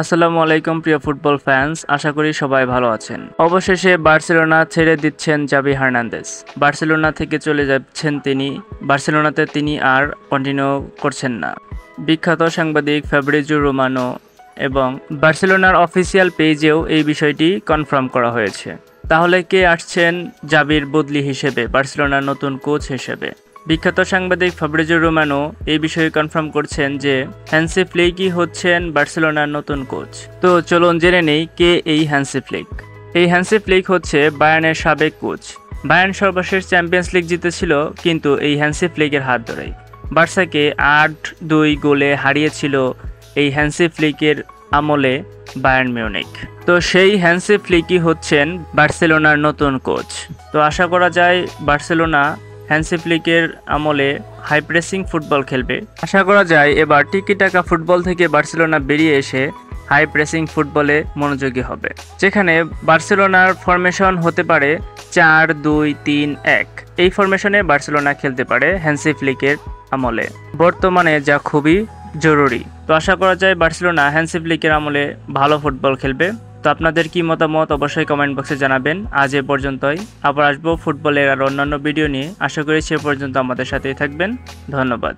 আসসালামু আলাইকুম প্রিয় ফুটবল ফ্যান্স, আশা করি সবাই ভালো আছেন। অবশেষে বার্সেলোনা ছেড়ে দিচ্ছেন জাভি হার্নান্দেজ। বার্সেলোনা থেকে চলে যাচ্ছেন তিনি। বার্সেলোনাতে তিনি আর কন্টিনিউ করছেন না। বিখ্যাত সাংবাদিক ফ্যাব্রিজিও রোমানো এবং বার্সেলোনার অফিসিয়াল পেজেও এই বিষয়টি কনফার্ম করা হয়েছে। তাহলে কে আসছেন জাভির বদলি হিসেবে, বার্সেলোনার নতুন কোচ হিসেবে? বিখ্যাত সাংবাদিক ফ্যাব্রিজিও রোমানো এই বিষয়ে কনফার্ম করছেন যে হ্যান্সি ফ্লিকই হচ্ছেন বার্সেলোনার নতুন কোচ। তো চলুন জেনে নেই কে এই হ্যান্সি ফ্লিক। এই হ্যান্সি ফ্লিক হচ্ছে বায়ার্নের সাবেক কোচ। বায়ার্ন সর্বশেষ চ্যাম্পিয়ন্স লিগ জিতেছিল কিন্তু এই হ্যান্সি ফ্লিকের হাত ধরেই। বার্সাকে ৮-২ গোলে হারিয়েছিল এই হ্যান্সি ফ্লিকের আমলে বায়ার্ন মিউনিখ। তো সেই হ্যান্সি ফ্লিকই হচ্ছেন বার্সেলোনার নতুন কোচ। তো আশা করা যায় বার্সেলোনা হ্যান্সি ফ্লিকের আমলে হাই প্রেসিং ফুটবল খেলবে। আশা করা যায় এবার টিকি টাকা ফুটবল থেকে বার্সেলোনা বেরিয়ে এসে হাই প্রেসিং ফুটবলে মনোযোগী হবে, যেখানে বার্সেলোনার ফরমেশন হতে পারে 4-2-3-1। এই ফরমেশনে বার্সেলোনা খেলতে পারে হ্যান্সি ফ্লিকের আমলে, বর্তমানে যা খুবই জরুরি। তো আশা করা যায় বার্সেলোনা হ্যান্সি ফ্লিকের আমলে ভালো ফুটবল খেলবে। তো আপনাদের কি মতামত অবশ্যই কমেন্ট বক্সে জানাবেন। আজ এ পর্যন্তই, আবার আসবো ফুটবলের আর অন্যান্য ভিডিও নিয়ে। আশা করি সে পর্যন্ত আমাদের সাথেই থাকবেন। ধন্যবাদ।